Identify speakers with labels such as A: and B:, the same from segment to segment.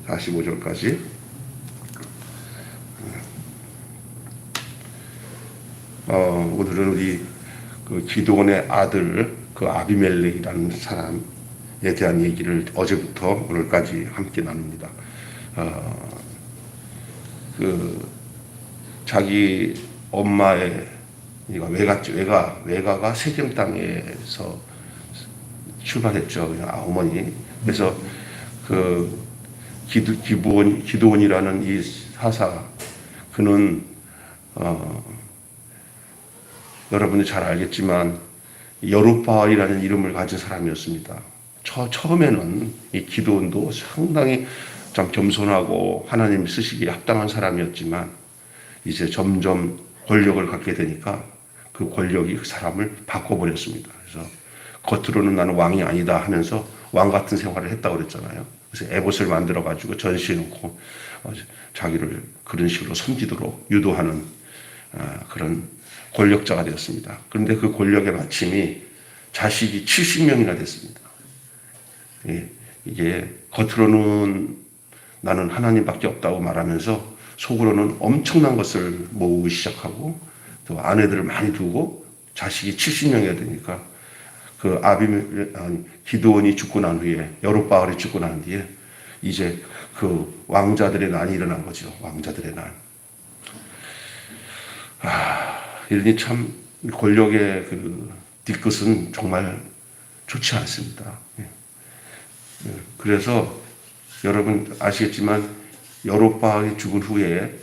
A: 45절까지. 오늘은 우리 그 기드온의 아들 그 아비멜렉이라는 사람에 대한 얘기를 어제부터 오늘까지 함께 나눕니다. 그 자기 엄마의 외가가 세겜 땅에서 출발했죠. 그냥 어머니. 그래서 그 기드온이라는 이 사사, 그는 여러분이 잘 알겠지만 여룹바알이라는 이름을 가진 사람이었습니다. 처음에는 이 기드온도 상당히 좀 겸손하고 하나님 쓰시기에 합당한 사람이었지만 이제 점점 권력을 갖게 되니까 그 권력이 그 사람을 바꿔버렸습니다. 그래서 겉으로는 나는 왕이 아니다 하면서 왕 같은 생활을 했다고 그랬잖아요. 그래서 에봇을 만들어 가지고 전시해 놓고 자기를 그런 식으로 섬기도록 유도하는 그런 권력자가 되었습니다. 그런데 그 권력의 마침이 자식이 70명이나 됐습니다. 이게 겉으로는 나는 하나님밖에 없다고 말하면서 속으로는 엄청난 것을 모으기 시작하고 또 아내들을 많이 두고 자식이 70명이나 되니까 그 기드온이 죽고 난 후에, 여룹바알이 죽고 난 뒤에 이제 그 왕자들의 난이 일어난 거죠. 왕자들의 난. 이러니 참 권력의 그 뒤끝은 정말 좋지 않습니다. 그래서 여러분 아시겠지만 여룹바알이 죽은 후에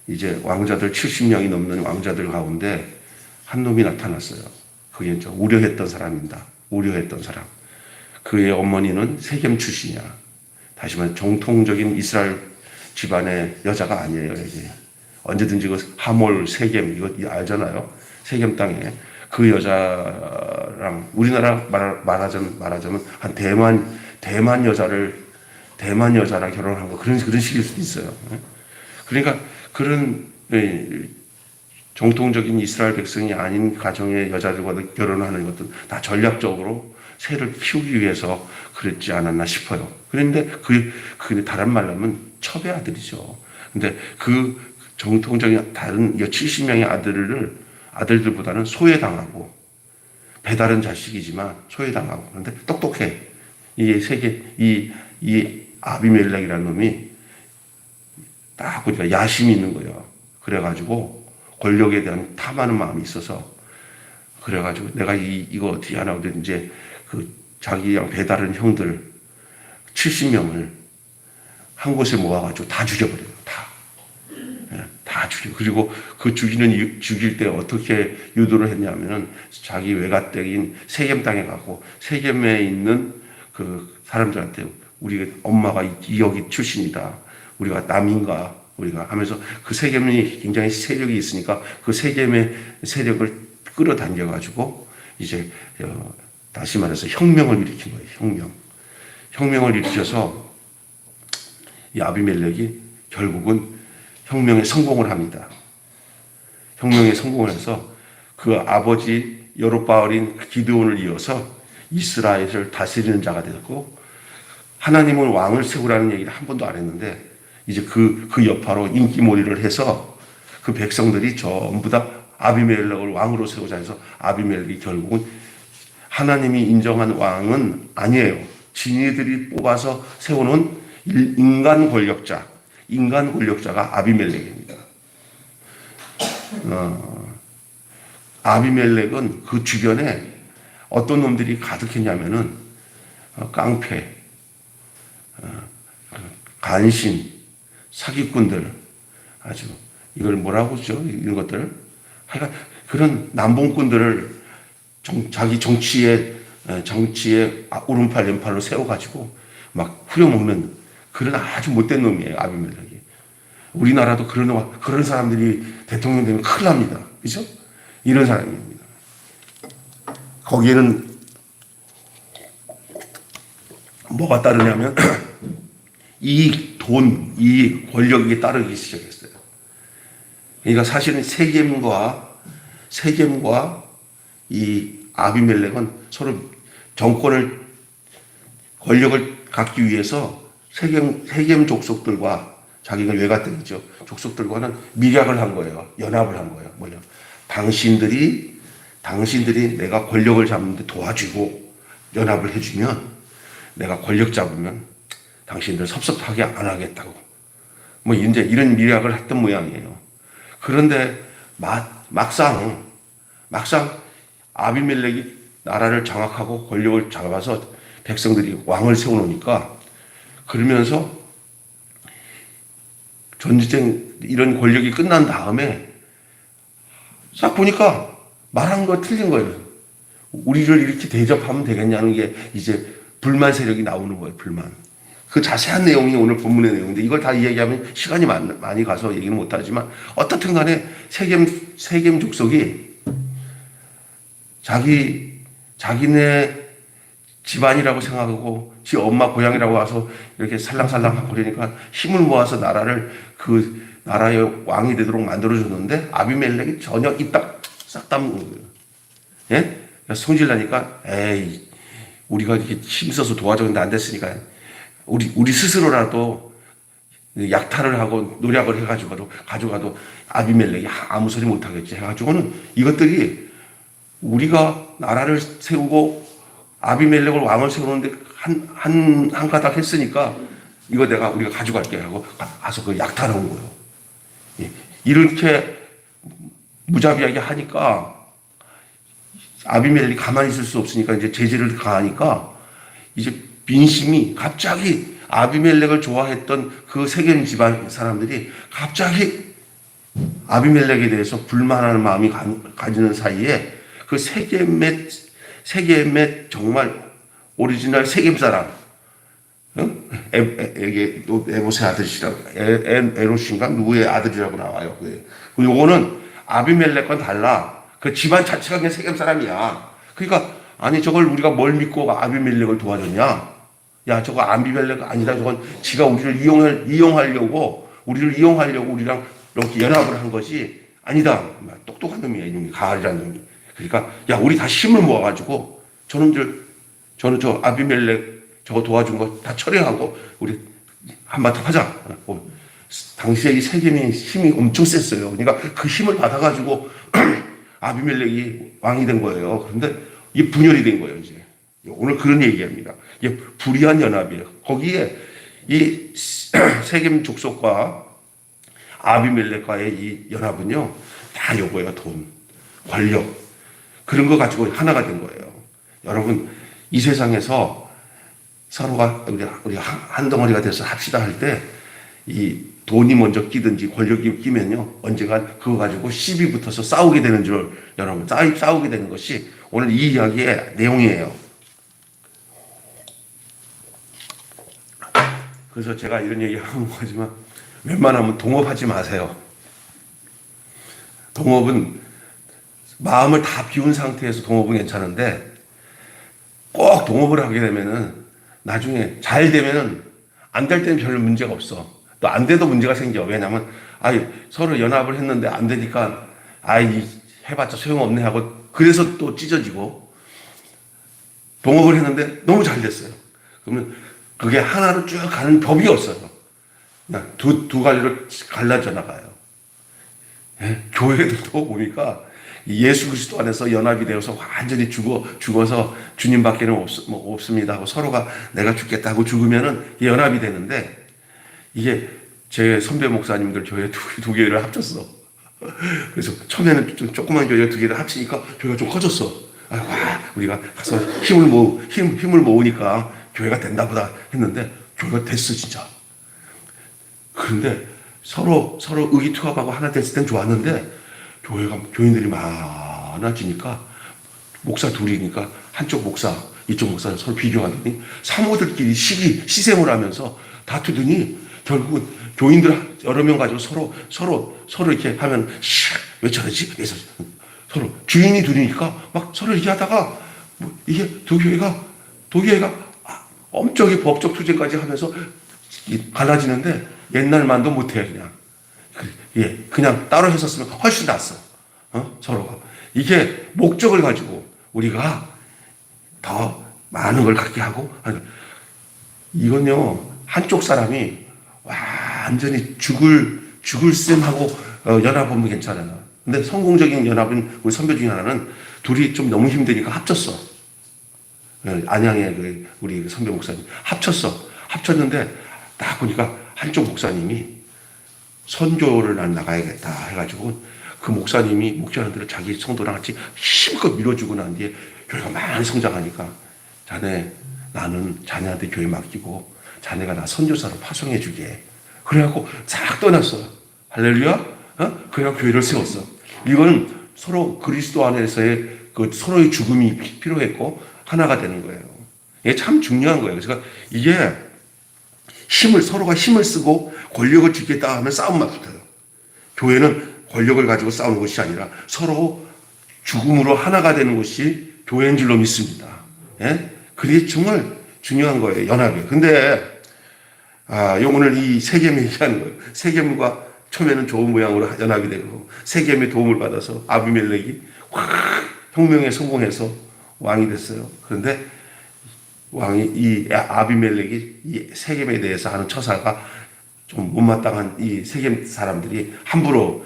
A: 이제 왕자들 70명이 넘는 왕자들 가운데 한 놈이 나타났어요. 그게 좀 우려했던 사람입니다. 우려했던 사람. 그의 어머니는 세겜 출신이야. 다시 말해 정통적인 이스라엘 집안의 여자가 아니에요. 이게 언제든지 그 하몰, 세겜 이거 알잖아요. 세겜 땅에 그 여자랑 우리나라 말하자면 한 대만 여자랑 결혼한 거 그런 식일 수도 있어요. 그러니까 그런 정통적인 이스라엘 백성이 아닌 가정의 여자들과 결혼하는 것도 다 전략적으로 새를 키우기 위해서 그랬지 않았나 싶어요. 그런데 그 다른 말로 하면 첩의 아들이죠. 근데 그 정통적인 다른 70명의 아들들보다는 소외당하고 배다른 자식이지만 소외당하고 그런데 똑똑해. 이 아비멜렉이라는 놈이 딱 보니까 야심이 있는 거예요. 그래가지고 권력에 대한 탐하는 마음이 있어서 그래가지고 내가 이거 어떻게 하나 이제 그 자기랑 배다른 형들 70명을 한 곳에 모아가지고 다 죽여버려요. 다 죽여. 그리고 그 죽일 때 어떻게 유도를 했냐면은 자기 외가댁인 세겜 땅에 가고 세겜에 있는 그 사람들한테 우리 엄마가 여기 출신이다. 우리가 남인가 우리가 하면서 그 세겜이 굉장히 세력이 있으니까 그 세겜의 세력을 끌어당겨 가지고 이제 다시 말해서 혁명을 일으킨 거예요. 혁명을 일으켜서 이 아비멜렉이 결국은 혁명에 성공을 합니다. 혁명에 성공을 해서 그 아버지 여룹바알인 기드온을 이어서 이스라엘을 다스리는 자가 되었고 하나님은 왕을 세우라는 얘기를 한 번도 안 했는데 이제 그 여파로 인기몰이를 해서 그 백성들이 전부 다 아비멜렉을 왕으로 세우자 해서 아비멜렉이 결국은 하나님이 인정한 왕은 아니에요. 지네들이 뽑아서 세우는 인간 권력자가 아비멜렉입니다. 아비멜렉은 그 주변에 어떤 놈들이 가득했냐면은 깡패, 간신, 사기꾼들, 아주 이걸 뭐라고 하죠? 이런 것들. 하여간 그런 남봉꾼들을 자기 정치에 오른팔 왼팔로 세워가지고 막 후려먹는 그런 아주 못된 놈이에요. 아비멜렉이. 우리나라도 그런 사람들이 대통령 되면 큰일 납니다. 그죠? 이런 사람입니다. 거기에는 뭐가 따르냐면 이 권력이 따르기 시작했어요. 그러니까 사실은 세겜과 이 아비멜렉은 서로 권력을 갖기 위해서 세겜 족속들과 자기가 외가댁이죠. 족속들과는 밀약을 한 거예요. 연합을 한 거예요. 뭐냐? 당신들이 내가 권력을 잡는데 도와주고 연합을 해주면 내가 권력 잡으면 당신들 섭섭하게 안 하겠다고. 뭐 이제 이런 밀약을 했던 모양이에요. 그런데 막상 아비멜렉이 나라를 장악하고 권력을 잡아서 백성들이 왕을 세워놓으니까 그러면서 전쟁 이런 권력이 끝난 다음에 싹 보니까 말한 거 틀린 거예요. 우리를 이렇게 대접하면 되겠냐는 게 이제 불만 세력이 나오는 거예요. 불만. 그 자세한 내용이 오늘 본문의 내용인데 이걸 다 이야기하면 시간이 많이 가서 얘기는 못하지만 어떻든 간에 세겜 족속이 자기네 집안이라고 생각하고 지 엄마 고향이라고 와서 이렇게 살랑살랑 거리니까 힘을 모아서 그 나라의 왕이 되도록 만들어줬는데 아비멜렉이 전혀 입 싹 다문 거예요. 예? 성질나니까 에이 우리가 이렇게 힘써서 도와줬는데 안 됐으니까 우리 스스로라도 약탈을 하고 노력을 해가지고 가져가도 아비멜렉이 아무 소리 못하겠지 해가지고는 이것들이 우리가 나라를 세우고 아비멜렉을 왕을 세우는데 한 가닥 했으니까 이거 우리가 가져갈게 하고 가서 그 약탈한 거예요. 이렇게 무자비하게 하니까 아비멜렉이 가만히 있을 수 없으니까 이제 제재를 가하니까 이제 민심이 갑자기 아비멜렉을 좋아했던 그 세겜 집안 사람들이 갑자기 아비멜렉에 대해서 불만하는 마음이 가지는 사이에 그 세겜의 정말 오리지널 세겜 사람, 에봇의 아들이라고, 에롯인가 누구의 아들이라고 나와요. 요거는 아비멜렉과는 달라. 그 집안 자체가 그냥 세겜 사람이야. 그러니까 아니 저걸 우리가 뭘 믿고 아비멜렉을 도와줬냐? 야 저거 아비멜렉 아니다. 저건 지가 우리를 이용하려고 우리랑 이렇게 연합을 한 것이 아니다. 똑똑한 놈이야 이놈이 가을이라는 놈이. 그러니까 야 우리 다 힘을 모아가지고 저는 저 아비멜렉 저거 도와준 거 다 처리하고 우리 한바탕 하자. 당시에 이 세겜의 힘이 엄청 셌어요. 그러니까 그 힘을 받아가지고 아비멜렉이 왕이 된 거예요. 그런데 이게 분열이 된 거예요. 이제 오늘 그런 얘기합니다. 이게 불의한 연합이에요. 거기에 이 세겜 족속과 아비멜렉과의 이 연합은요 다 요거예요. 돈, 권력 그런 거 가지고 하나가 된 거예요. 여러분 이 세상에서 서로가 우리 한 덩어리가 돼서 합시다 할 때 이 돈이 먼저 끼든지 권력이 끼면요 언젠가 그거 가지고 시비 붙어서 싸우게 되는 줄 여러분 싸우게 되는 것이 오늘 이 이야기의 내용이에요. 그래서 제가 이런 얘기하는 거지만 웬만하면 동업하지 마세요. 동업은 마음을 다 비운 상태에서 동업은 괜찮은데 꼭 동업을 하게 되면은 나중에 잘 되면은 안 될 때는 별 문제가 없어. 또 안 돼도 문제가 생겨. 왜냐면 서로 연합을 했는데 안 되니까 해봤자 소용없네 하고 그래서 또 찢어지고 동업을 했는데 너무 잘 됐어요. 그러면 그게 하나로 쭉 가는 법이 없어요. 그냥 두 가지로 갈라져 나가요. 교회도 보니까 예수 그리스도 안에서 연합이 되어서 완전히 죽어서 주님밖에는 없습니다 하고 서로가 내가 죽겠다 하고 죽으면은 연합이 되는데 이게 제 선배 목사님들 교회 두 개를 합쳤어. 그래서 처음에는 좀 조그만 교회 두 개를 합치니까 교회가 좀 커졌어. 우리가 가서 힘을 모으니까 교회가 됐나 보다 했는데 교회가 됐어 진짜. 그런데 서로 의기투합하고 하나 됐을 땐 좋았는데 교인들이 많아지니까 목사 둘이니까 한쪽 목사 이쪽 목사 서로 비교하더니 사모들끼리 시샘을 하면서 다투더니 결국은 교인들 여러 명 가지고 서로 이렇게 하면 왜 저러지? 그래서 서로 주인이 둘이니까 막 서로 이렇게 하다가 이게 두 교회가 엄청나게 법적 투쟁까지 하면서 갈라지는데 옛날만도 못해 그냥. 그냥 따로 했었으면 훨씬 낫어. 서로가. 이게 목적을 가지고 우리가 더 많은 걸 갖게 하고, 이건요, 한쪽 사람이 완전히 죽을 셈하고 연합하면 괜찮아요. 근데 성공적인 연합은 우리 선배 중에 하나는 둘이 좀 너무 힘드니까 합쳤어. 안양의 우리 선배 목사님 합쳤는데 딱 보니까 한쪽 목사님이 선교를 난 나가야겠다 해가지고 그 목사님이 목자들을 자기 성도랑 같이 힘껏 밀어주고 난 뒤에 교회가 많이 성장하니까 나는 자네한테 교회 맡기고 자네가 나 선교사로 파송해 주게. 그래갖고 싹 떠났어. 할렐루야. 그냥 교회를 세웠어. 이거는 서로 그리스도 안에서의 그 서로의 죽음이 필요했고 하나가 되는 거예요. 이게 참 중요한 거예요. 그래서 이게 서로가 힘을 쓰고 권력을 쥐겠다 하면 싸움만 붙어요. 교회는 권력을 가지고 싸우는 것이 아니라 서로 죽음으로 하나가 되는 것이 교회인 줄로 믿습니다. 예? 그게 정말 중요한 거예요. 연합이. 근데 오늘 이 세겜이 얘기하는 거예요. 세겜과 처음에는 좋은 모양으로 연합이 되고 세겜의 도움을 받아서 아비멜렉이 혁명에 성공해서 왕이 됐어요. 그런데 이 아비멜렉이 이 세겜에 대해서 하는 처사가 좀 못마땅한 이 세겜 사람들이 함부로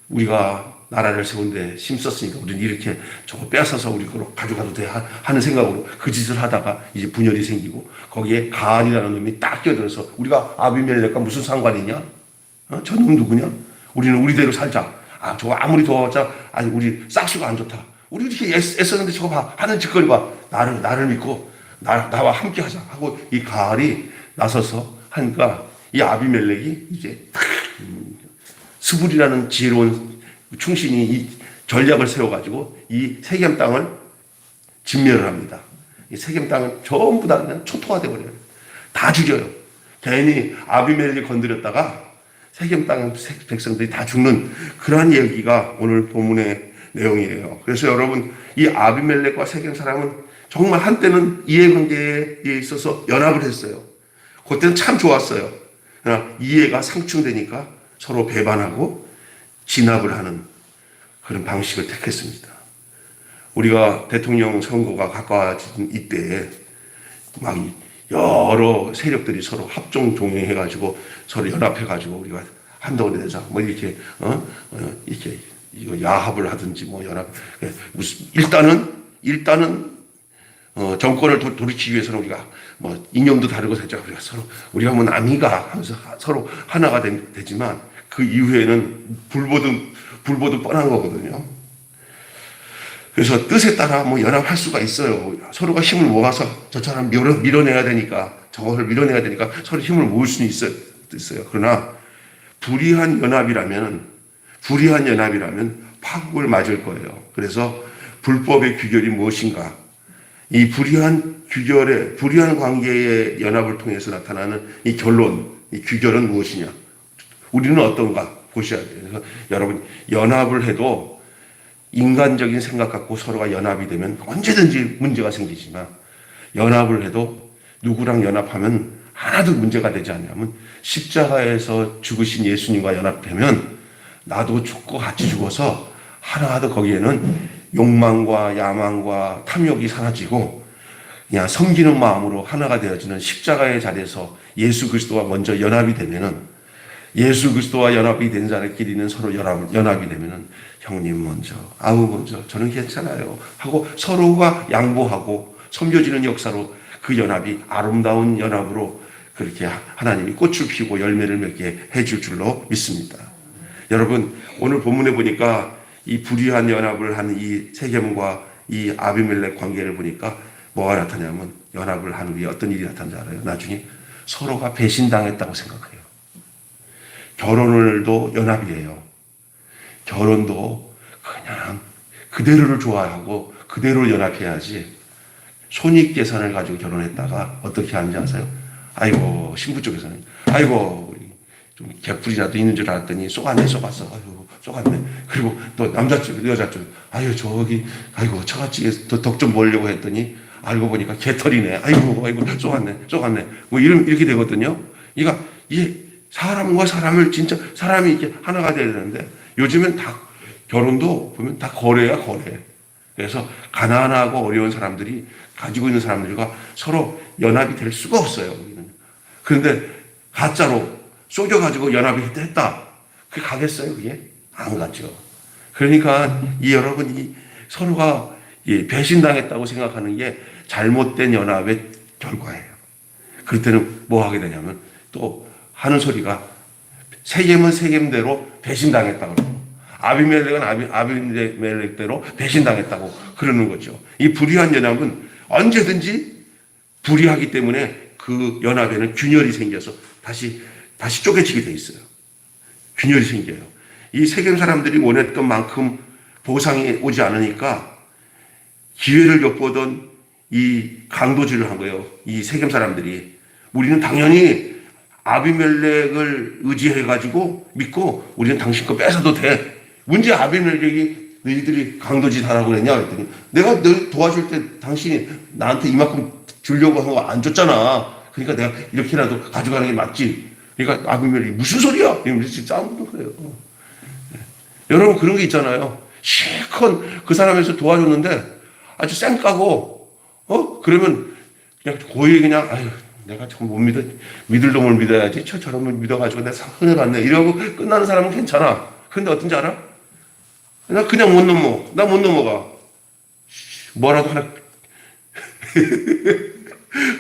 A: 우리가 나라를 세운데 힘썼으니까 우리는 이렇게 저거 빼앗아서 우리 걸로 가져가도 돼 하는 생각으로 그 짓을 하다가 이제 분열이 생기고 거기에 가알이라는 놈이 딱 끼어들어서 우리가 아비멜렉과 무슨 상관이냐? 저놈 누구냐? 우리는 우리대로 살자. 저거 아무리 도와봤자 우리 싹수가 안 좋다. 우리 이렇게 애썼는데 저거 봐 하는 짓거리 봐. 나를 믿고 나와 함께 하자 하고 이 가알이 나서서 하니까 이 아비멜렉이 이제 스불이라는 지혜로운 충신이 이 전략을 세워가지고 이 세겜 땅을 진멸을 합니다. 이 세겜 땅은 전부 다 그냥 초토화돼 버려요. 다 죽여요. 괜히 아비멜렉이 건드렸다가 세겜 땅 백성들이 다 죽는 그러한 얘기가 오늘 본문의 내용이에요. 그래서 여러분 이 아비멜렉과 세겜 사람은 정말 한때는 이해관계에 있어서 연합을 했어요. 그때는 참 좋았어요. 그러나 이해가 상충되니까 서로 배반하고 진압을 하는 그런 방식을 택했습니다. 우리가 대통령 선거가 가까워진 이때에 막 여러 세력들이 서로 합종 종영해가지고 서로 연합해가지고 우리가 한동안에 대해서 뭐 이렇게 이렇게 이거 야합을 하든지 뭐 연합 무슨 일단은 정권을 돌이키기 위해서는 우리가 뭐 이념도 다르고 살짝 우리가 뭐 남이가 하면서 서로 하나가 되지만 그 이후에는 불보듯 뻔한 거거든요. 그래서 뜻에 따라 뭐 연합할 수가 있어요. 서로가 힘을 모아서 저처럼 밀어내야 되니까 저걸 밀어내야 되니까 서로 힘을 모을 수는 있어요. 그러나 불의한 연합이라면 파국을 맞을 거예요. 그래서 불법의 규결이 무엇인가? 이 불의한 관계의 연합을 통해서 나타나는 이 규결은 무엇이냐? 우리는 어떤가 보셔야 돼요. 그래서 여러분 연합을 해도 인간적인 생각 갖고 서로가 연합이 되면 언제든지 문제가 생기지만 연합을 해도 누구랑 연합하면 하나도 문제가 되지 않냐면 십자가에서 죽으신 예수님과 연합되면 나도 죽고 같이 죽어서 하나도 거기에는 욕망과 야망과 탐욕이 사라지고 그냥 섬기는 마음으로 하나가 되어지는 십자가의 자리에서 예수 그리스도와 먼저 연합이 되면은 예수 그리스도와 연합이 된 자들끼리는 서로 연합이 되면은 형님 먼저, 아우 먼저, 저는 괜찮아요 하고 서로가 양보하고 섬겨지는 역사로 그 연합이 아름다운 연합으로 그렇게 하나님이 꽃을 피우고 열매를 맺게 해줄 줄로 믿습니다. 여러분 오늘 본문에 보니까 이 불의한 연합을 한 이 세겜과 이 아비멜렉 관계를 보니까 뭐가 나타나냐면 연합을 한 후에 어떤 일이 나타나는지 알아요? 나중에 서로가 배신당했다고 생각해요. 결혼을도 연합이에요. 결혼도 그냥 그대로를 좋아하고 그대로 연합해야지 손익계산을 가지고 결혼했다가 어떻게 하는지 아세요? 아이고 신부 쪽에서는 아이고 좀 개풀이라도 있는 줄 알았더니 쏘갔네. 그리고 또 남자 쪽 여자 쪽 아유 저기 아이고 처갓집에 덕 좀 보려고 했더니 알고 보니까 개털이네. 아이고 쏘갔네. 뭐 이렇게 되거든요. 그러니까 이게 사람과 사람을 진짜 사람이 이렇게 하나가 돼야 되는데 요즘엔 다 결혼도 보면 다 거래야 거래. 그래서 가난하고 어려운 사람들이 가지고 있는 사람들과 서로 연합이 될 수가 없어요. 그런데 가짜로 속여가지고 연합이 했다. 그게 가겠어요, 그게? 안 가죠. 그러니까 여러분이 서로가 배신당했다고 생각하는 게 잘못된 연합의 결과예요. 그럴 때는 뭐 하게 되냐면 또 하는 소리가 세겜은 세겜대로 배신당했다고 그러고 아비멜렉은 아비멜렉대로 배신당했다고 그러는 거죠. 이 불의한 연합은 언제든지 불의하기 때문에 그 연합에는 균열이 생겨서 다시 쪼개지게 돼 있어요. 균열이 생겨요. 이 세겜 사람들이 원했던 만큼 보상이 오지 않으니까 기회를 엿보던 이 강도질을 한 거예요. 이 세겜 사람들이. 우리는 당연히 아비멜렉을 의지해가지고 믿고 우리는 당신 거 뺏어도 돼. 문제 아비멜렉이 너희들이 강도짓 하라고 그랬냐 그랬더니 내가 너 도와줄 때 당신이 나한테 이만큼 주려고 한 거 안 줬잖아. 그러니까 내가 이렇게라도 가져가는 게 맞지. 그러니까 아비멜렉이 무슨 소리야? 이러면서 싸움도 그래요. 여러분 그런 게 있잖아요. 실컷 그 사람에서 도와줬는데 아주 쌩까고 그러면 그냥 고이 그냥 아유 내가 참 못 믿을 놈을 믿어야지 저런 놈을 믿어가지고 내가 흔해 봤네 이러고 끝나는 사람은 괜찮아. 근데 어떤지 알아? 나 그냥 못 넘어. 나 못 넘어가. 뭐라도 하나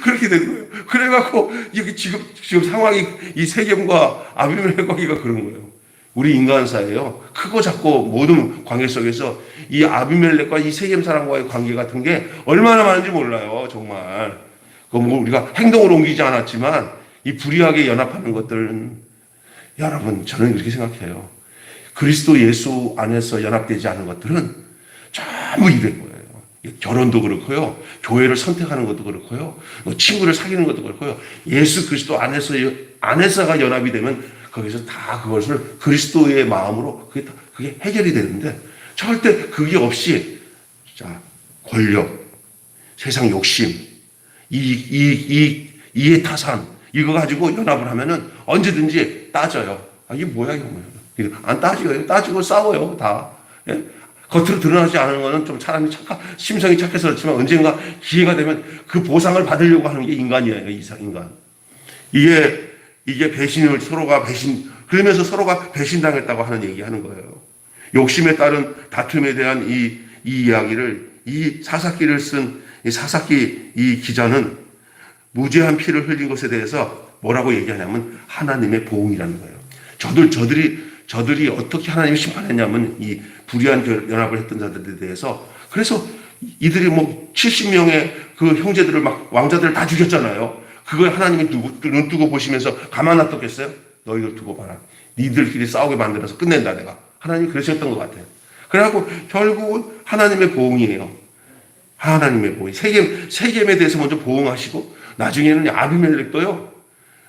A: 그렇게 된 거예요. 그래갖고 이게 지금 상황이 이 세겜과 아비멜렉 관계가 그런 거예요. 우리 인간사예요. 크고 작고 모든 관계 속에서 이 아비멜렉과 이 세겜 사람과의 관계 같은 게 얼마나 많은지 몰라요. 정말. 뭐 우리가 행동으로 옮기지 않았지만 이 불의하게 연합하는 것들은 여러분 저는 그렇게 생각해요. 그리스도 예수 안에서 연합되지 않은 것들은 전부 이런 거예요. 결혼도 그렇고요. 교회를 선택하는 것도 그렇고요. 친구를 사귀는 것도 그렇고요. 예수 그리스도 안에서가 연합이 되면 거기서 다 그것을 그리스도의 마음으로 그게 해결이 되는데 절대 그게 없이 권력, 세상 욕심, 이해 타산 이거 가지고 연합을 하면은 언제든지 따져요. 이게 뭐야 이거 뭐야. 안 따지고요. 따지고 싸워요 다. 예? 겉으로 드러나지 않은 거는 좀 사람이 심성이 착해서 그렇지만 언젠가 기회가 되면 그 보상을 받으려고 하는 게 인간이에요. 인간. 이게 배신을 그러면서 서로가 배신당했다고 하는 얘기하는 거예요. 욕심에 따른 다툼에 대한 이 이야기를 이 사사기를 쓴 이 사사기 이 기자는 무죄한 피를 흘린 것에 대해서 뭐라고 얘기하냐면 하나님의 보응이라는 거예요. 저들이 어떻게 하나님이 심판했냐면 이 불의한 연합을 했던 자들에 대해서 그래서 이들이 뭐 70명의 그 형제들을 막 왕자들을 다 죽였잖아요. 그걸 하나님이 눈 뜨고 보시면서 가만 놔뒀겠어요? 너희들 두고 봐라. 니들끼리 싸우게 만들어서 끝낸다 내가. 하나님이 그러셨던 것 같아요. 그래갖고 결국은 하나님의 보응이에요. 하나님의 보응. 세겜에 대해서 먼저 보응하시고 나중에는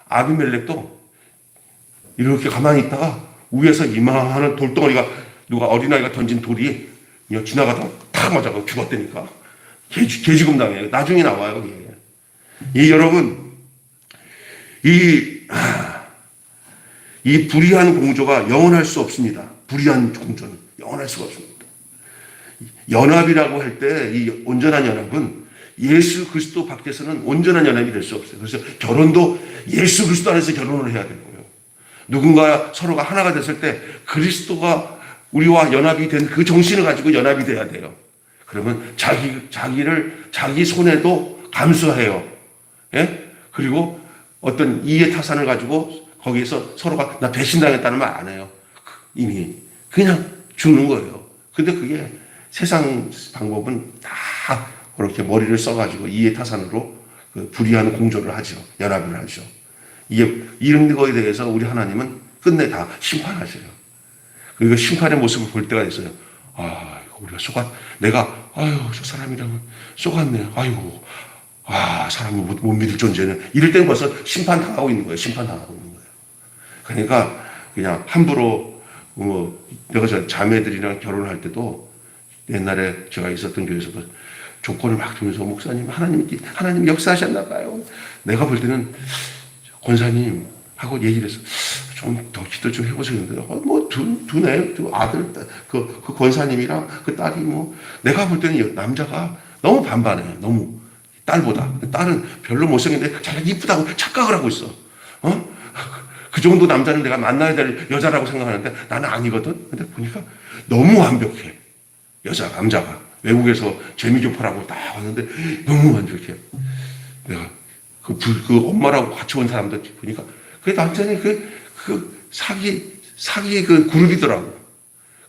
A: 아비멜렉도 이렇게 가만히 있다가 위에서 이만한 돌덩어리가 누가 어린아이가 던진 돌이 그냥 지나가다가 탁 맞아서 죽었다니까. 개죽음 당해요. 나중에 나와요. 그게. 여러분 이 불의한 공조가 영원할 수 없습니다. 불의한 공조는 영원할 수가 없습니다. 연합이라고 할 때 이 온전한 연합은 예수 그리스도 밖에서는 온전한 연합이 될 수 없어요. 그래서 결혼도 예수 그리스도 안에서 결혼을 해야 되고요. 누군가 서로가 하나가 됐을 때 그리스도가 우리와 연합이 된 그 정신을 가지고 연합이 돼야 돼요. 그러면 자기 손해도 감수해요. 예? 그리고 어떤 이해 타산을 가지고 거기에서 서로가 나 배신당했다는 말 안 해요. 이미 그냥 죽는 거예요. 근데 그게 세상 방법은 다 그렇게 머리를 써가지고 이해 타산으로 그 불의한 공조를 하죠. 연합을 하죠. 이런 거에 대해서 우리 하나님은 끝내 다 심판하셔요. 그리고 심판의 모습을 볼 때가 있어요. 우리가 저 사람이라면 속았네. 사람을 못 믿을 존재는. 이럴 때는 벌써 심판당하고 있는 거예요. 그러니까 그냥 함부로, 내가 자매들이랑 결혼할 때도 옛날에 제가 있었던 교회에서도 조건을 막 두면서 목사님, 하나님 역사하셨나 봐요. 내가 볼 때는 권사님 하고 얘기를 해서 좀 더 기도 좀 해보세요. 두 아들, 그 권사님이랑 그 딸이 내가 볼 때는 남자가 너무 반반해요. 너무. 딸보다. 딸은 별로 못생겼는데 자기가 이쁘다고 착각을 하고 있어. 어? 그 정도 남자는 내가 만나야 될 여자라고 생각하는데 나는 아니거든. 근데 보니까 너무 완벽해. 남자가. 외국에서 재미교포라고 딱 왔는데 너무 완벽해. 내가 그 엄마라고 같이 온 사람들 보니까 그 남자는 사기 그 그룹이더라고.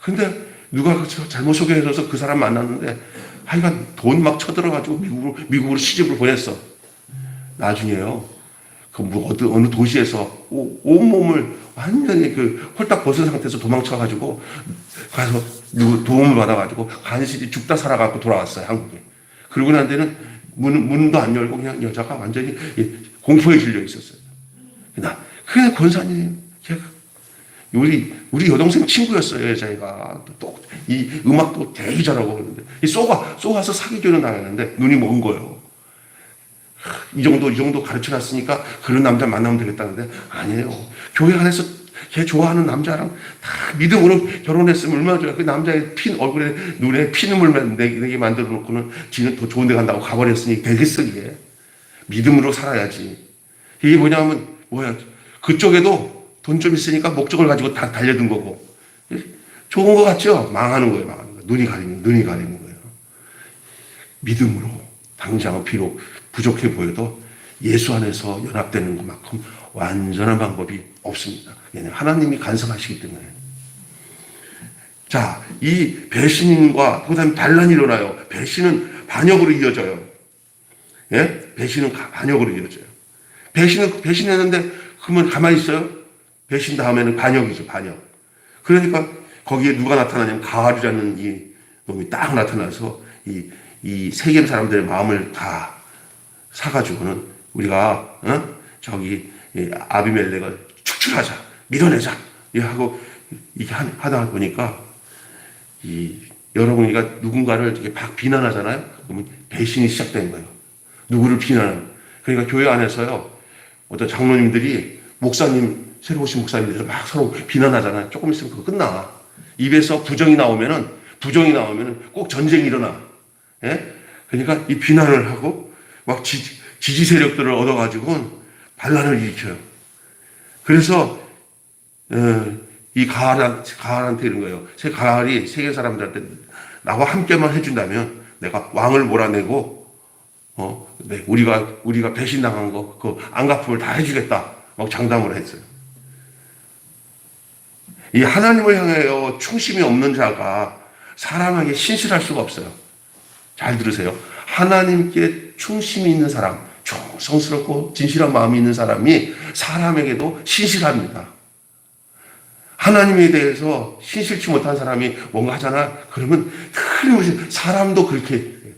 A: 근데 누가 잘못 소개해줘서 그 사람 만났는데 하여간 돈 막 쳐들어가지고 미국으로 시집을 보냈어. 나중에요. 어느 도시에서 온몸을 완전히 홀딱 벗은 상태에서 도망쳐가지고 가서 도움을 받아가지고 간신히 죽다 살아가고 돌아왔어요, 한국에. 그러고 난 데는 문도 안 열고 그냥 여자가 완전히 공포에 질려 있었어요. 그냥 권사님, 걔가 우리 여동생 친구였어요, 여자애가. 또 이 음악도 되게 잘하고 그러는데 쏘가서 사귀기로 나가는데 눈이 먼 거예요. 이 정도 가르쳐 놨으니까 그런 남자 만나면 되겠다는데 아니에요. 교회 안에서 걔 좋아하는 남자랑 다 믿음으로 결혼했으면 얼마나 좋아요. 그 남자의 얼굴에 눈에 피눈물 내게 만들어 놓고는 지는 더 좋은 데 간다고 가버렸으니 되겠어 이게. 믿음으로 살아야지. 이게 뭐냐면 그쪽에도 돈 좀 있으니까 목적을 가지고 다 달려든 거고 좋은 거 같죠? 망하는 거예요. 눈이 가리는 거예요. 믿음으로 당장은 비록 부족해 보여도 예수 안에서 연합되는 것만큼 완전한 방법이 없습니다. 왜냐하면 하나님이 간섭하시기 때문에. 자, 이 배신과 그다음에 반란이 일어나요. 배신은 반역으로 이어져요. 예? 배신은 반역으로 이어져요. 배신했는데 그러면 가만히 있어요? 배신 다음에는 반역이죠, 반역. 그러니까 거기에 누가 나타나냐면 가알이라는 이 놈이 딱 나타나서 이 세겜 사람들의 마음을 다 사가지고는 우리가 아비멜렉을 축출하자, 밀어내자 하고 이렇게 하다 보니까 여러분이가 누군가를 이렇게 막 비난하잖아요. 그러면 배신이 시작된 거예요. 누구를 비난하는. 그러니까 교회 안에서요, 어떤 장로님들이 새로 오신 목사님들이 막 서로 비난하잖아요. 조금 있으면 그거 끝나. 입에서 부정이 나오면은 꼭 전쟁이 일어나. 예? 그러니까 이 비난을 하고 막 지지 세력들을 얻어가지고는 반란을 일으켜요. 그래서 이 가알한테 이런 거예요. 가알이 세계 사람들한테 나와 함께만 해준다면 내가 왕을 몰아내고 네, 우리가 배신당한 거 그 안갚음을 다 해주겠다. 막 장담을 했어요. 이 하나님을 향하여 충심이 없는 자가 사람에게 신실할 수가 없어요. 잘 들으세요. 하나님께 충심이 있는 사람, 성스럽고 진실한 마음이 있는 사람이 사람에게도 신실합니다. 하나님에 대해서 신실치 못한 사람이 뭔가 하잖아. 그러면 틀림없이 사람도 그렇게 해요.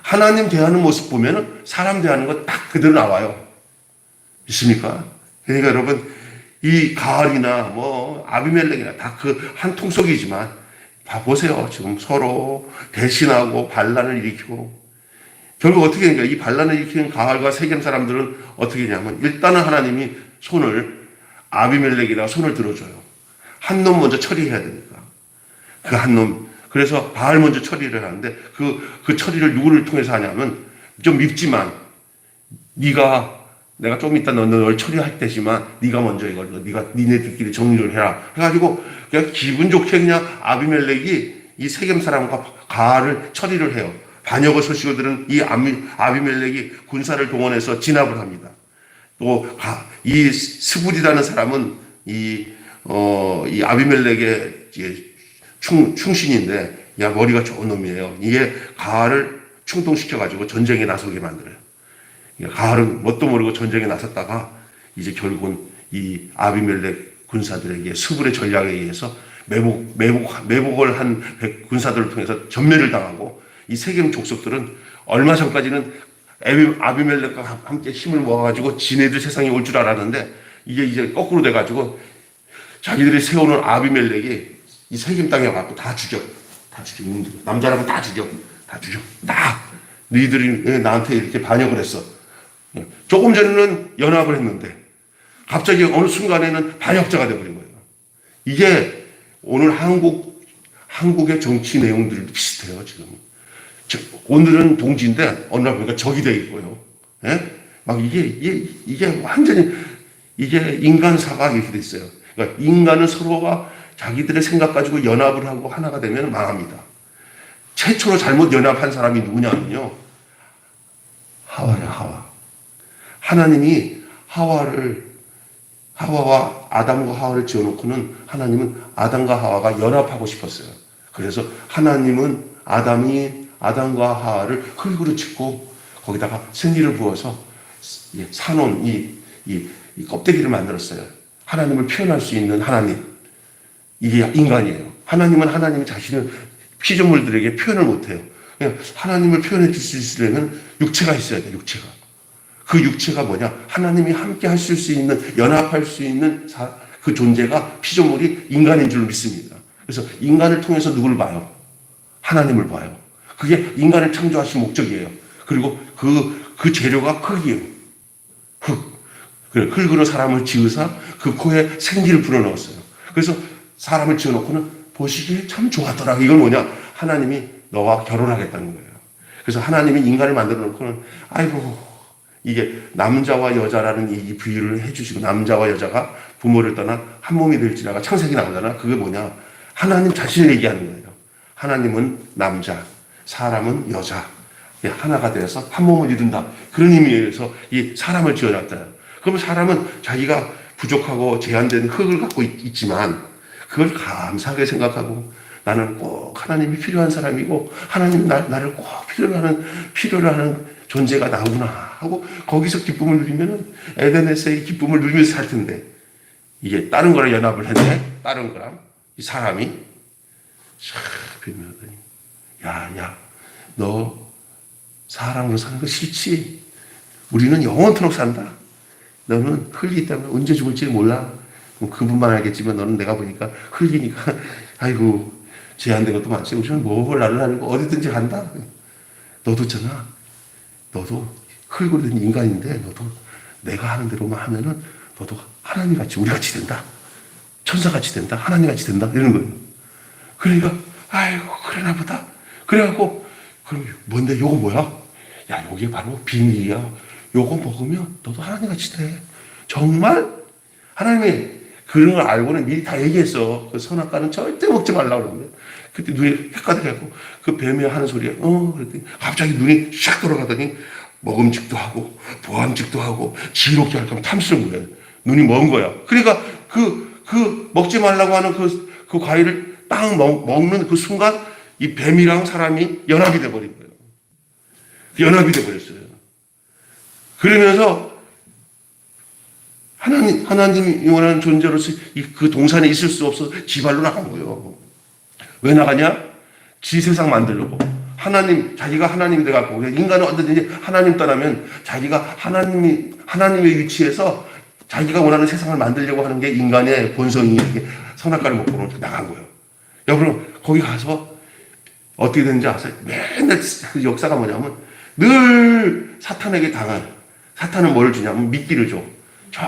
A: 하나님 대하는 모습 보면은 사람 대하는 거 딱 그대로 나와요. 믿습니까? 그러니까 여러분, 이 가알이나 아비멜렉이나 다 그 한 통속이지만 봐보세요. 지금 서로 대신하고 반란을 일으키고 결국 어떻게 되냐? 이 반란을 일으키는 가알과 세겜 사람들은 어떻게 되냐면 일단은 하나님이 아비멜렉이나 손을 들어줘요. 한 놈 먼저 처리해야 되니까. 그 한 놈. 그래서 바알 먼저 처리를 하는데 그 처리를 누구를 통해서 하냐면 좀 밉지만 내가 좀 이따 널 처리할 때지만 네가 먼저 니네들끼리 정리를 해라. 해가지고 그냥 기분 좋게 그냥 아비멜렉이 이 세겜 사람과 가알을 처리를 해요. 반역의 소식을 들은 이 아비멜렉이 군사를 동원해서 진압을 합니다. 또 이 스불이라는 사람은 이 아비멜렉의 충신인데 머리가 좋은 놈이에요. 이게 가알을 충동시켜가지고 전쟁에 나서게 만들어요. 가알은 뭣도 모르고 전쟁에 나섰다가 이제 결국은 이 아비멜렉 군사들에게 스불의 전략에 의해서 매복을 한 군사들을 통해서 전멸을 당하고 이 세겜 족속들은 얼마 전까지는 아비멜렉과 함께 힘을 모아가지고 지네들 세상에 올 줄 알았는데 이게 이제 거꾸로 돼가지고 자기들이 세우는 아비멜렉이 이 세겜 땅에 와서 다 죽여. 남자라면 다 죽여. 너희들이 나한테 이렇게 반역을 했어. 조금 전에는 연합을 했는데 갑자기 어느 순간에는 반역자가 되어버린 거예요. 이게 오늘 한국의 정치 내용들도 비슷해요, 지금. 오늘은 동지인데 어느 날 보니까 적이 되어 있고요. 예? 막 이게 완전히 이게 인간사가 이렇게 돼 있어요. 그러니까 인간은 서로가 자기들의 생각 가지고 연합을 하고 하나가 되면 망합니다. 최초로 잘못 연합한 사람이 누구냐면요. 하와예요, 하와. 하나님이 하와와 아담과 하와를 지어놓고는 하나님은 아담과 하와가 연합하고 싶었어요. 그래서 하나님은 아담과 하와를 흙으로 짓고 거기다가 생기를 부어서 산온, 이 껍데기를 만들었어요. 하나님을 표현할 수 있는 하나님. 이게 인간이에요. 하나님은 하나님 자신을 피조물들에게 표현을 못해요. 그냥 하나님을 표현해 줄 수 있으려면 육체가 있어야 돼요, 육체가. 그 육체가 뭐냐? 하나님이 함께 하실 수 있는, 연합할 수 있는 그 존재가 피조물이 인간인 줄 믿습니다. 그래서 인간을 통해서 누구를 봐요? 하나님을 봐요. 그게 인간을 창조하신 목적이에요. 그리고 그 재료가 흙이에요. 흙. 흙으로 사람을 지으사 그 코에 생기를 불어넣었어요. 그래서 사람을 지어놓고는 보시기에 참 좋았더라. 이건 뭐냐? 하나님이 너와 결혼하겠다는 거예요. 그래서 하나님이 인간을 만들어 놓고는 아이고, 이게 남자와 여자라는 이 비유를 해주시고, 남자와 여자가 부모를 떠나 한 몸이 될지라가 창세기 나오잖아. 그게 뭐냐? 하나님 자신을 얘기하는 거예요. 하나님은 남자, 사람은 여자. 하나가 되어서 한 몸을 이룬다. 그런 의미에서 이 사람을 지어놨다. 그러면 사람은 자기가 부족하고 제한된 흙을 갖고 있지만 그걸 감사하게 생각하고 나는 꼭 하나님이 필요한 사람이고 하나님이 나를 꼭 필요로 하는 존재가 나오구나 하고 거기서 기쁨을 누리면은 에덴에서의 기쁨을 누리면서 살 텐데 이게 다른 거랑 연합을 했네. 다른 거랑 이 사람이 촥 비밀하더니 야, 너 사람으로 사는 거 싫지? 우리는 영원토록 산다. 너는 흙이기 때문에 언제 죽을지 몰라. 그분만 알겠지만 너는 내가 보니까 흙이니까 아이고 제한된 것도 많지. 우리는 뭘 나를 하는 거 어디든지 간다. 너도 있잖아. 너도 흙으로 된 인간인데 너도 내가 하는 대로만 하면은 너도 하나님같이 우리같이 된다. 천사같이 된다. 하나님같이 된다. 이러는 거예요. 그러니까 아이고 그러나 보다. 그래갖고 그럼 뭔데 요거 뭐야? 야 요게 바로 비밀이야. 요거 먹으면 너도 하나님같이 돼. 정말? 하나님이 그런 걸 알고는 미리 다 얘기했어. 그 선악과는 절대 먹지 말라고 그러는데 그때 눈이 헷가득해갖고 그 뱀이 하는 소리에 그랬더니 갑자기 눈이 샥 돌아가더니 먹음직도 하고 보암직도 하고 지롭게 할 거면 탐스러운 거야. 눈이 먼 거야. 그러니까 그 먹지 말라고 하는 그 과일을 딱 먹는 그 순간 이 뱀이랑 사람이 연합이 돼버린 거예요. 연합이 돼버렸어요. 그러면서 하나님이 원하는 존재로서 그 동산에 있을 수 없어 지발로 나간 거예요. 왜 나가냐? 지 세상 만들려고. 자기가 하나님이 돼갖고, 인간은 언제든지 하나님 떠나면 자기가 하나님의 위치에서 자기가 원하는 세상을 만들려고 하는 게 인간의 본성이 선악과를 먹고 나간 거예요. 여러분, 거기 가서 어떻게 되는지 아세요? 맨날 그 역사가 뭐냐면 늘 사탄에게 사탄은 뭘 주냐면 미끼를 줘.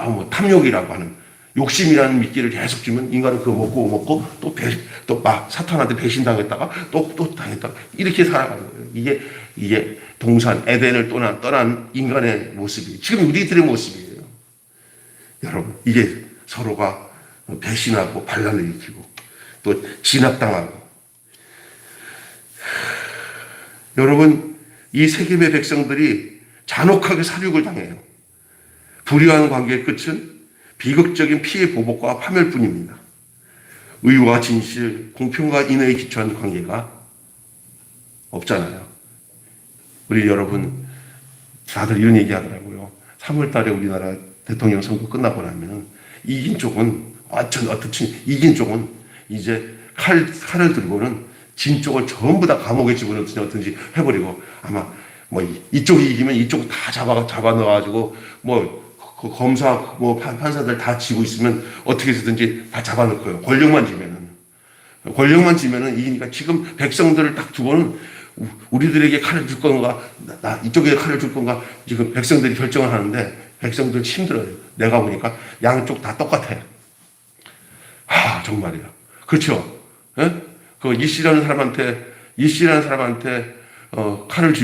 A: 뭐 탐욕이라고 하는 욕심이라는 미끼를 계속 주면 인간은 그거 먹고 또 막 사탄한테 배신당했다가 또 당했다가 이렇게 살아가는 거예요. 이게 동산 에덴을 떠난 인간의 모습이 지금 우리들의 모습이에요. 여러분 이게 서로가 배신하고 반란을 일으키고 또 진압당하고 여러분 이 세겜의 백성들이 잔혹하게 살육을 당해요. 불의한 관계의 끝은 비극적인 피해 보복과 파멸뿐입니다. 의와 진실, 공평과 인의에 기초한 관계가 없잖아요. 우리 여러분 다들 이런 얘기 하더라고요. 3월 달에 우리나라 대통령 선거 끝나고 나면은 이긴 쪽은 이긴 쪽은 이제 칼을 들고는 진 쪽을 전부 다 감옥에 집어넣든지 해버리고 아마 뭐 이쪽이 이기면 이쪽 다 잡아 넣어가지고 뭐 그 검사 뭐 판사들 다 지고 있으면 어떻게 해서든지 다 잡아놓을 거예요. 권력만 지면은 이기니까 지금 백성들을 딱 두고는 우리들에게 칼을 줄 건가 이쪽에 칼을 줄 건가 지금 백성들이 결정을 하는데 백성들 힘들어요. 내가 보니까 양쪽 다 똑같아요. 정말이야. 그렇죠? 예? 그 이씨라는 사람한테 칼을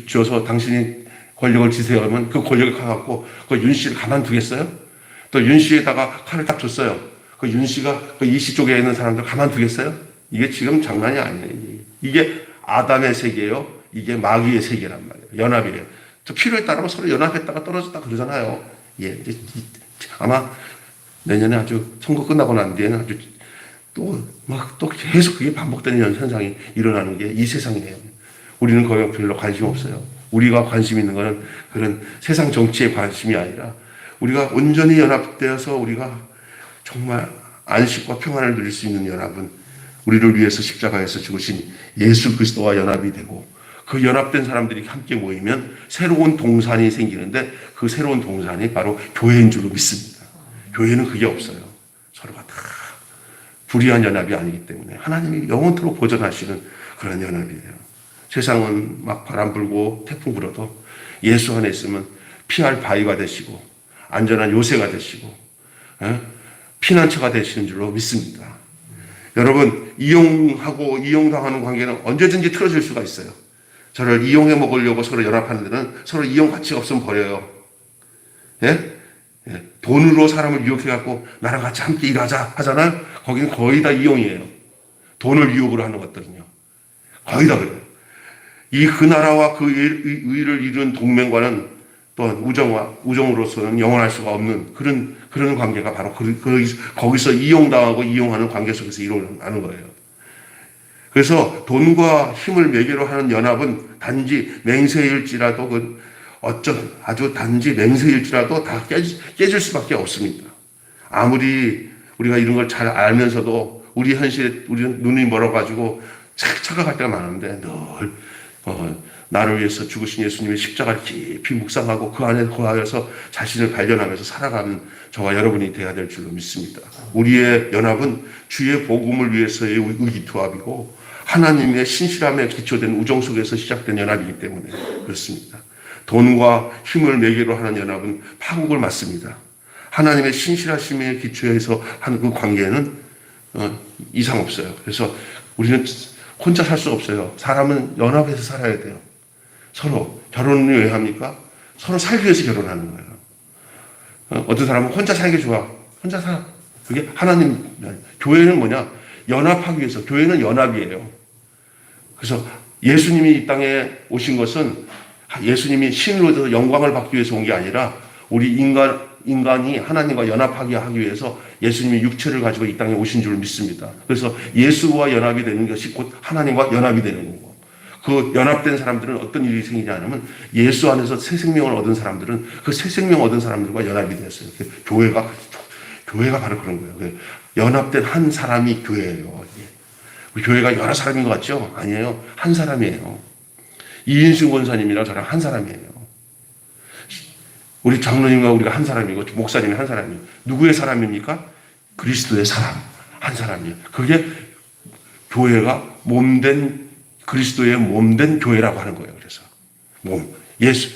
A: 줘서 당신이 권력을 지세요 하면 그 권력을 가갖고 그 윤 씨를 가만두겠어요? 또 윤 씨에다가 칼을 딱 줬어요. 그 윤 씨가 그 이씨 쪽에 있는 사람들 가만두겠어요? 이게 지금 장난이 아니에요. 이게 아담의 세계예요. 이게 마귀의 세계란 말이에요. 연합이래요. 또 필요에 따르면 서로 연합했다가 떨어졌다 그러잖아요. 예, 이제 아마 내년에 아주 선거 끝나고 난 뒤에는 아주 또 계속 그게 반복되는 현상이 일어나는 게 이 세상이에요. 우리는 거기에 별로 관심 없어요. 우리가 관심 있는 거는 그런 세상 정치에 관심이 아니라 우리가 온전히 연합되어서 우리가 정말 안식과 평안을 누릴 수 있는 연합은 우리를 위해서 십자가에서 죽으신 예수 그리스도와 연합이 되고 그 연합된 사람들이 함께 모이면 새로운 동산이 생기는데 그 새로운 동산이 바로 교회인 줄로 믿습니다. 교회는 그게 없어요. 서로가 다 불의한 연합이 아니기 때문에 하나님이 영원토록 보존하시는 그런 연합이에요. 세상은 막 바람 불고 태풍 불어도 예수 안에 있으면 피할 바위가 되시고 안전한 요새가 되시고 피난처가 되시는 줄로 믿습니다. 여러분, 이용하고 이용당하는 관계는 언제든지 틀어질 수가 있어요. 저를 이용해 먹으려고 서로 연합하는 데는 서로 이용 가치가 없으면 버려요. 예? 돈으로 사람을 유혹해갖고 나랑 같이 함께 일하자 하잖아요. 거기는 거의 다 이용이에요. 돈을 유혹으로 하는 것들은요. 거의 다 그래요. 그 나라와 그 의를 이룬 동맹과는 또 우정으로서는 영원할 수가 없는 그런 관계가 바로 거기서 이용당하고 이용하는 관계 속에서 일어나는 거예요. 그래서 돈과 힘을 매개로 하는 연합은 단지 맹세일지라도 아주 단지 맹세일지라도 다 깨질 수밖에 없습니다. 아무리 우리가 이런 걸 잘 알면서도 우리 현실에 우리 눈이 멀어가지고 착각할 때가 많은데 늘 나를 위해서 죽으신 예수님의 십자가를 깊이 묵상하고 그 안에 거하여서 자신을 발견하면서 살아가는 저와 여러분이 되어야 될 줄로 믿습니다. 우리의 연합은 주의 복음을 위해서의 의기투합이고 하나님의 신실함에 기초된 우정 속에서 시작된 연합이기 때문에 그렇습니다. 돈과 힘을 매개로 하는 연합은 파국을 맞습니다. 하나님의 신실하심에 기초해서 하는 그 관계는 이상 없어요. 그래서 우리는 혼자 살 수 없어요. 사람은 연합해서 살아야 돼요. 서로 결혼을 왜 합니까? 서로 살기 위해서 결혼하는 거예요. 어떤 사람은 혼자 살기 좋아. 혼자 살아. 그게 하나님, 교회는 뭐냐? 연합하기 위해서. 교회는 연합이에요. 그래서 예수님이 이 땅에 오신 것은 예수님이 신으로서 영광을 받기 위해서 온 게 아니라 우리 인간이 하나님과 연합하게 하기 위해서 예수님이 육체를 가지고 이 땅에 오신 줄 믿습니다. 그래서 예수와 연합이 되는 것이 곧 하나님과 연합이 되는 거고 그 연합된 사람들은 어떤 일이 생기냐 하면 예수 안에서 새 생명을 얻은 사람들은 그 새 생명 얻은 사람들과 연합이 되었어요. 교회가 바로 그런 거예요. 연합된 한 사람이 교회예요. 우리 교회가 여러 사람인 것 같죠? 아니에요. 한 사람이에요. 이인승 권사님이랑 저랑 한 사람이에요. 우리 장로님과 우리가 한 사람이고 목사님이 한 사람이에요. 누구의 사람입니까? 그리스도의 사람. 한 사람이에요. 그게 교회가 몸된 그리스도의 몸된 교회라고 하는 거예요. 그래서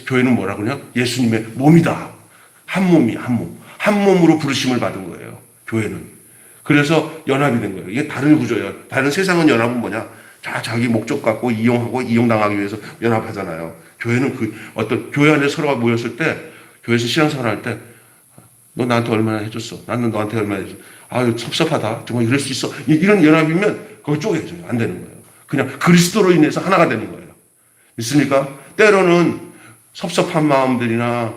A: 교회는 뭐라고 하냐? 예수님의 몸이다. 한 몸이 한 몸. 한 몸으로 부르심을 받은 거예요. 교회는. 그래서 연합이 된 거예요. 이게 다른 구조예요. 다른 세상은 연합은 뭐냐? 자기 목적 갖고 이용하고 이용당하기 위해서 연합하잖아요. 교회는 어떤 교회 안에 서로가 모였을 때 교회에서 신앙생활 할 때 너 나한테 얼마나 해줬어? 나는 너한테 얼마나 해줬어? 아유 섭섭하다. 정말 이럴 수 있어. 이런 연합이면 거기 쪼개져요. 안 되는 거예요. 그냥 그리스도로 인해서 하나가 되는 거예요. 믿습니까? 때로는 섭섭한 마음들이나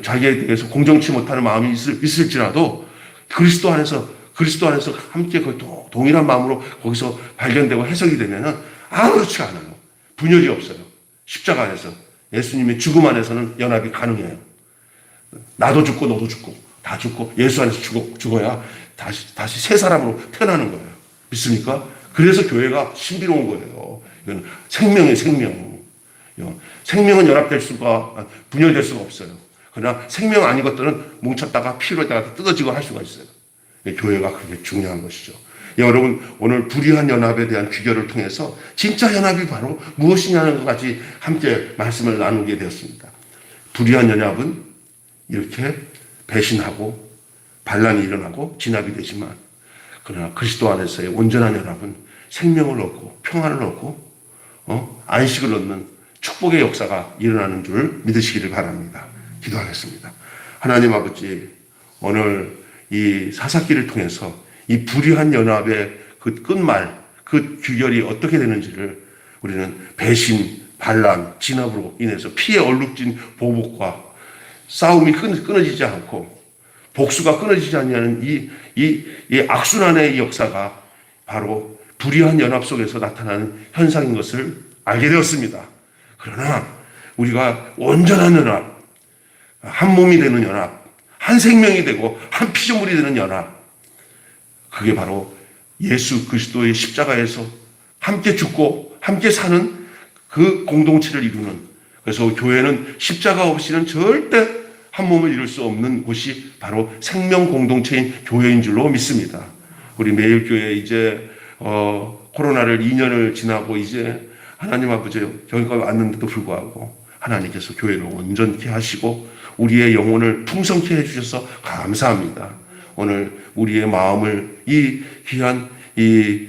A: 자기에 대해서 공정치 못하는 마음이 있을지라도 그리스도 안에서 함께 동일한 마음으로 거기서 발견되고 해석이 되면은 아무렇지가 않아요. 분열이 없어요. 십자가 안에서 예수님의 죽음 안에서는 연합이 가능해요. 나도 죽고 너도 죽고 다 죽고 예수 안에서 죽어야 다시 새 사람으로 태어나는 거예요. 믿습니까? 그래서 교회가 신비로운 거예요. 이건 생명의 생명. 생명은 분열될 수가 없어요. 그러나 생명 아닌 것들은 뭉쳤다가 피로 다가 뜯어지고 할 수가 있어요. 교회가 그게 중요한 것이죠. 여러분 오늘 불의한 연합에 대한 귀결을 통해서 진짜 연합이 바로 무엇이냐는 것까지 함께 말씀을 나누게 되었습니다. 불의한 연합은 이렇게 배신하고 반란이 일어나고 진압이 되지만 그러나 그리스도 안에서의 온전한 연합은 생명을 얻고 평안을 얻고 안식을 얻는 축복의 역사가 일어나는 줄 믿으시기를 바랍니다. 기도하겠습니다. 하나님 아버지 오늘 이 사사기를 통해서 이 불의한 연합의 그 끝말, 그 귀결이 어떻게 되는지를 우리는 배신, 반란, 진압으로 인해서 피에 얼룩진 보복과 싸움이 끊어지지 않고 복수가 끊어지지 않는 이 악순환의 역사가 바로 불의한 연합 속에서 나타나는 현상인 것을 알게 되었습니다. 그러나 우리가 온전한 연합, 한 몸이 되는 연합, 한 생명이 되고 한 피조물이 되는 연합, 그게 바로 예수 그리스도의 십자가에서 함께 죽고 함께 사는 그 공동체를 이루는, 그래서 교회는 십자가 없이는 절대 한 몸을 이룰 수 없는 곳이 바로 생명 공동체인 교회인 줄로 믿습니다. 우리 매일교회 이제 코로나를 2년을 지나고 이제 하나님 아버지 여기까지 왔는데도 불구하고 하나님께서 교회를 온전케 하시고 우리의 영혼을 풍성케 해주셔서 감사합니다. 오늘 우리의 마음을 이 귀한 이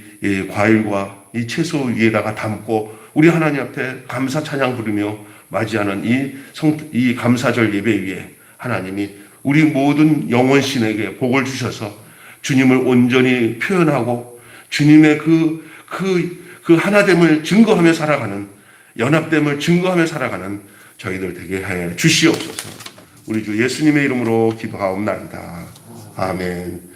A: 과일과 이 채소 위에다가 담고 우리 하나님 앞에 감사 찬양 부르며 맞이하는 이 감사절 예배 위에 하나님이 우리 모든 영혼신에게 복을 주셔서 주님을 온전히 표현하고 주님의 그 하나됨을 증거하며 살아가는, 연합됨을 증거하며 살아가는 저희들 되게 해 주시옵소서. 우리 주 예수님의 이름으로 기도하옵나이다. 아멘.